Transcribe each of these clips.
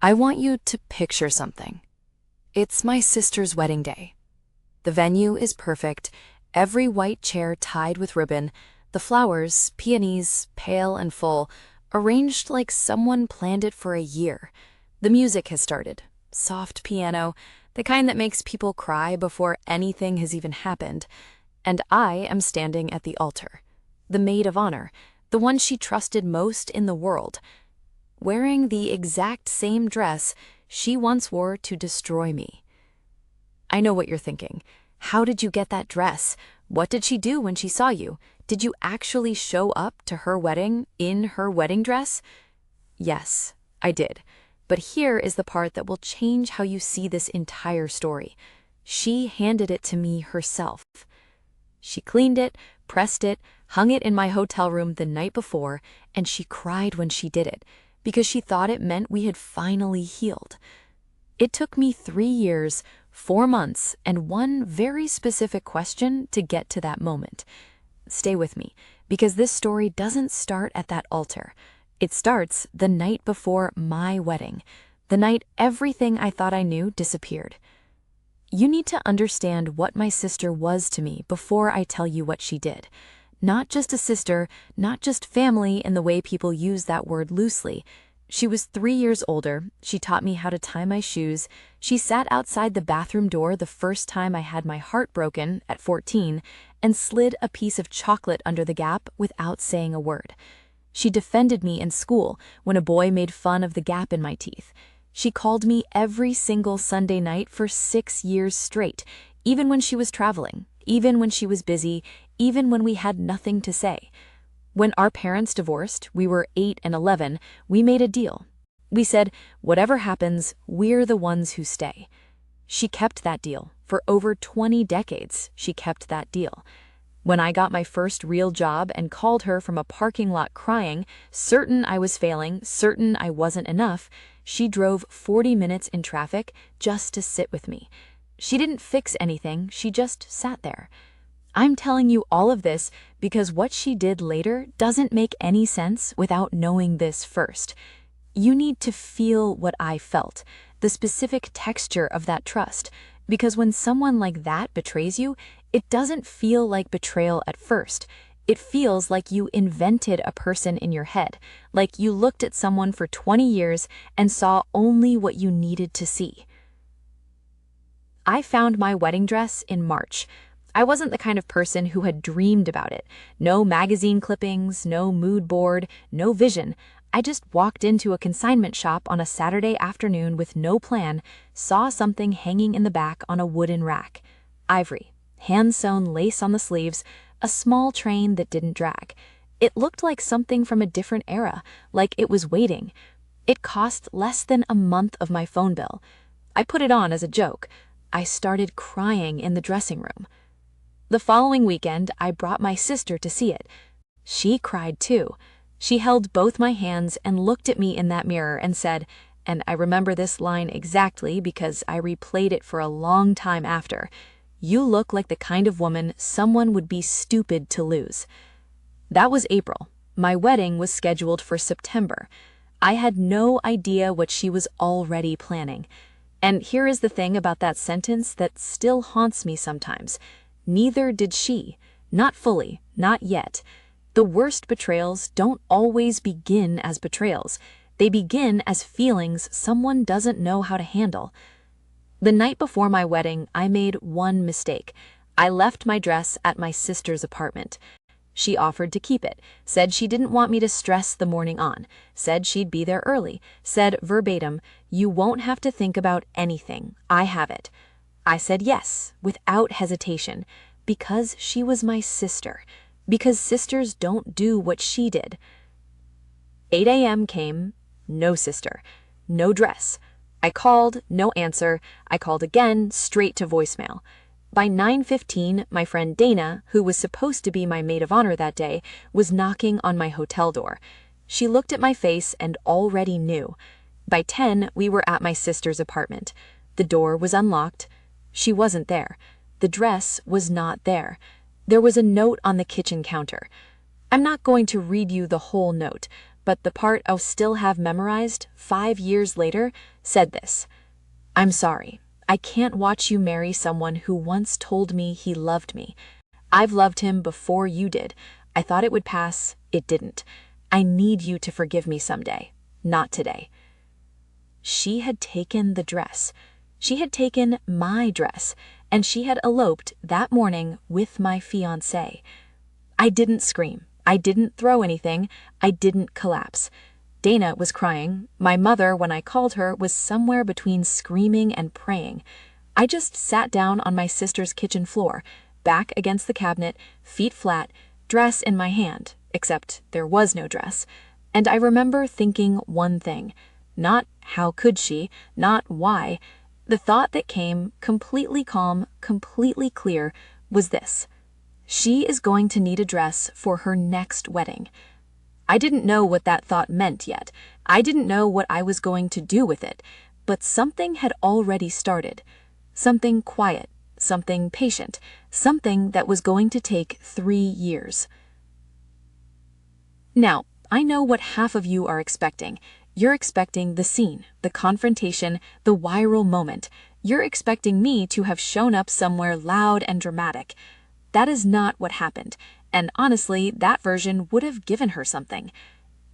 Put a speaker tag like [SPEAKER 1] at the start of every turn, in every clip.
[SPEAKER 1] I want you to picture something. It's my sister's wedding day. The venue is perfect, every white chair tied with ribbon, the flowers, peonies, pale and full, arranged like someone planned it for a year. The music has started, soft piano, the kind that makes people cry before anything has even happened. And I am standing at the altar, the maid of honor, the one she trusted most in the world, wearing the exact same dress she once wore to destroy me. I know what you're thinking. How did you get that dress? What did she do when she saw you? Did you actually show up to her wedding in her wedding dress? Yes, I did. But here is the part that will change how you see this entire story. She handed it to me herself. She cleaned it, pressed it, hung it in my hotel room the night before, and she cried when she did it, because she thought it meant we had finally healed. It took me 3 years, 4 months, and one very specific question to get to that moment. Stay with me, because this story doesn't start at that altar. It starts the night before my wedding, the night everything I thought I knew disappeared. You need to understand what my sister was to me before I tell you what she did. Not just a sister, not just family in the way people use that word loosely. She was 3 years older, she taught me how to tie my shoes, she sat outside the bathroom door the first time I had my heart broken, at 14, and slid a piece of chocolate under the gap without saying a word. She defended me in school when a boy made fun of the gap in my teeth. She called me every single Sunday night for 6 years straight, even when she was traveling, even when she was busy, even when we had nothing to say. When our parents divorced, we were 8 and 11, we made a deal. We said, whatever happens, we're the ones who stay. She kept that deal. For over 20 decades, she kept that deal. When I got my first real job and called her from a parking lot crying, certain I was failing, certain I wasn't enough, she drove 40 minutes in traffic just to sit with me. She didn't fix anything, she just sat there. I'm telling you all of this because what she did later doesn't make any sense without knowing this first. You need to feel what I felt, the specific texture of that trust, because when someone like that betrays you, it doesn't feel like betrayal at first. It feels like you invented a person in your head, like you looked at someone for 20 years and saw only what you needed to see. I found my wedding dress in March. I wasn't the kind of person who had dreamed about it. No magazine clippings, no mood board, no vision. I just walked into a consignment shop on a Saturday afternoon with no plan, saw something hanging in the back on a wooden rack. Ivory, hand-sewn lace on the sleeves, a small train that didn't drag. It looked like something from a different era, like it was waiting. It cost less than a month of my phone bill. I put it on as a joke. I started crying in the dressing room. The following weekend, I brought my sister to see it. She cried too. She held both my hands and looked at me in that mirror and said, and I remember this line exactly because I replayed it for a long time after, "You look like the kind of woman someone would be stupid to lose." That was April. My wedding was scheduled for September. I had no idea what she was already planning. And here is the thing about that sentence that still haunts me sometimes. Neither did she. Not fully, not yet. The worst betrayals don't always begin as betrayals. They begin as feelings someone doesn't know how to handle. The night before my wedding, I made one mistake. I left my dress at my sister's apartment. She offered to keep it, said she didn't want me to stress the morning on, said she'd be there early, said verbatim, "You won't have to think about anything. I have it." I said yes, without hesitation, because she was my sister, because sisters don't do what she did. 8 a.m. came, no sister, no dress. I called, no answer. I called again, straight to voicemail. By 9:15, my friend Dana, who was supposed to be my maid of honor that day, was knocking on my hotel door. She looked at my face and already knew. By 10, we were at my sister's apartment. The door was unlocked. She wasn't there. The dress was not there. There was a note on the kitchen counter. I'm not going to read you the whole note. but the part I'll still have memorized 5 years later said this: "I'm sorry. I can't watch you marry someone who once told me he loved me. I've loved him before you did. I thought it would pass. It didn't. I need you to forgive me someday. Not today." She had taken the dress. She had taken my dress, and she had eloped that morning with my fiancé. I didn't scream. I didn't throw anything. I didn't collapse. Dana was crying. My mother, when I called her, was somewhere between screaming and praying. I just sat down on my sister's kitchen floor, back against the cabinet, feet flat, dress in my hand, except there was no dress. And I remember thinking one thing. Not how could she, not why. The thought that came, completely calm, completely clear, was this: she is going to need a dress for her next wedding. I didn't know what that thought meant yet. I didn't know what I was going to do with it, but something had already started. Something quiet, something patient, something that was going to take 3 years. Now, I know what half of you are expecting. You're expecting the scene, the confrontation, the viral moment. You're expecting me to have shown up somewhere loud and dramatic. That is not what happened, and honestly, that version would have given her something.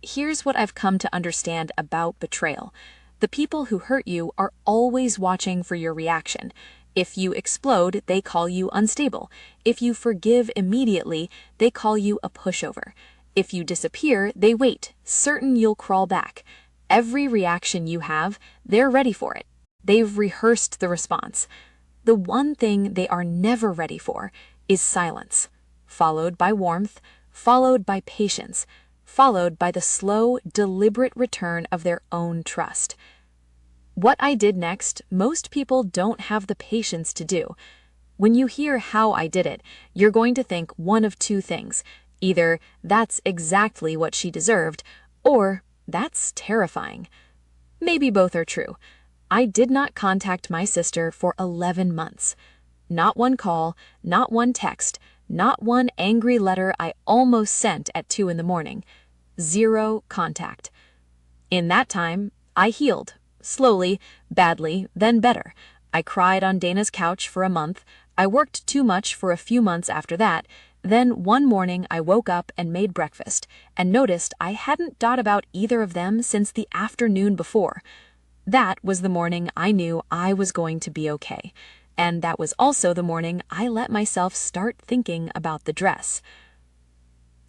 [SPEAKER 1] Here's what I've come to understand about betrayal. The people who hurt you are always watching for your reaction. If you explode, they call you unstable. If you forgive immediately, they call you a pushover. If you disappear, they wait, certain you'll crawl back. Every reaction you have, they're ready for it. They've rehearsed the response. The one thing they are never ready for is silence, followed by warmth, followed by patience, followed by the slow, deliberate return of their own trust. What I did next, most people don't have the patience to do. When you hear how I did it, you're going to think one of two things. Either that's exactly what she deserved, or that's terrifying. Maybe both are true. I did not contact my sister for 11 months. Not one call, not one text, not one angry letter I almost sent at 2 in the morning. 0 contact. In that time, I healed. Slowly, badly, then better. I cried on Dana's couch for a month. I worked too much for a few months after that. Then one morning I woke up and made breakfast and noticed I hadn't thought about either of them since the afternoon before. That was the morning I knew I was going to be okay. And that was also the morning I let myself start thinking about the dress.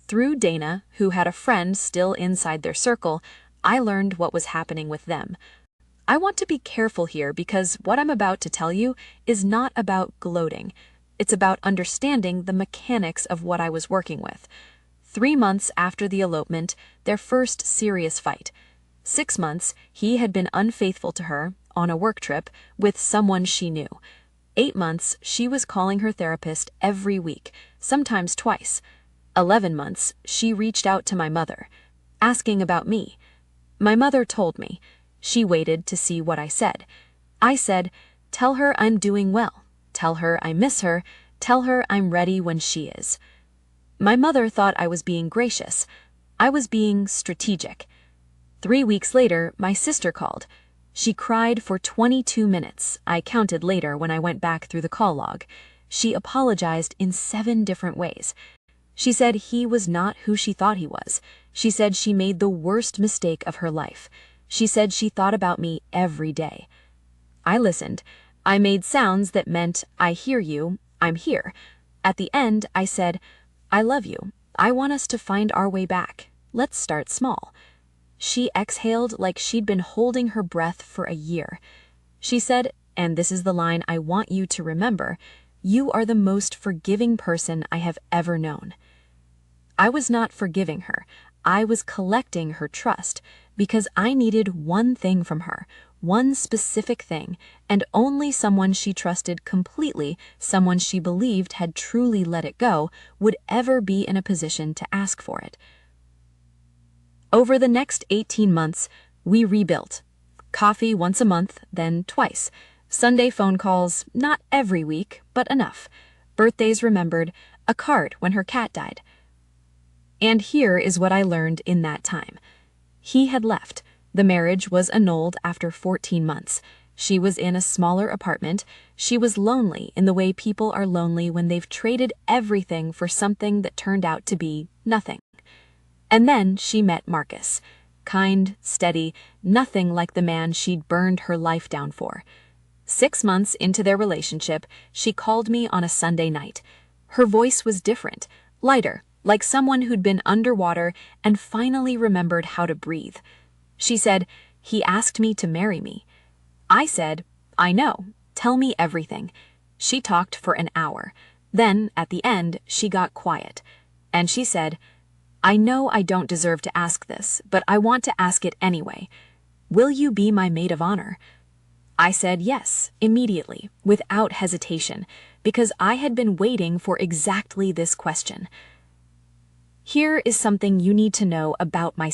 [SPEAKER 1] Through Dana, who had a friend still inside their circle, I learned what was happening with them. I want to be careful here because what I'm about to tell you is not about gloating. It's about understanding the mechanics of what I was working with. 3 months after the elopement, their first serious fight. 6 months, he had been unfaithful to her, on a work trip, with someone she knew. 8 months, she was calling her therapist every week, sometimes twice. 11 months, she reached out to my mother, asking about me. My mother told me. She waited to see what I said. I said, "Tell her I'm doing well. Tell her I miss her. Tell her I'm ready when she is." My mother thought I was being gracious. I was being strategic. 3 weeks later, my sister called. She cried for 22 minutes. I counted later when I went back through the call log. She apologized in 7 different ways. She said he was not who she thought he was. She said she made the worst mistake of her life. She said she thought about me every day. I listened. I made sounds that meant, "I hear you, I'm here." At the end, I said, "I love you. I want us to find our way back. Let's start small." She exhaled like she'd been holding her breath for a year. She said, and this is the line I want you to remember, "You are the most forgiving person I have ever known." I was not forgiving her. I was collecting her trust because I needed one thing from her, one specific thing, and only someone she trusted completely, someone she believed had truly let it go, would ever be in a position to ask for it. Over the next 18 months, we rebuilt. Coffee once a month, then twice. Sunday phone calls, not every week, but enough. Birthdays remembered, a card when her cat died. And here is what I learned in that time. He had left. The marriage was annulled after 14 months. She was in a smaller apartment. She was lonely in the way people are lonely when they've traded everything for something that turned out to be nothing. And then she met Marcus. Kind, steady, nothing like the man she'd burned her life down for. 6 months into their relationship, she called me on a Sunday night. Her voice was different, lighter, like someone who'd been underwater and finally remembered how to breathe. She said, "He asked me to marry me." I said, "I know. Tell me everything." She talked for an hour. Then, at the end, she got quiet. And she said, "I know I don't deserve to ask this, but I want to ask it anyway. Will you be my maid of honor?" I said yes, immediately, without hesitation, because I had been waiting for exactly this question. Here is something you need to know about my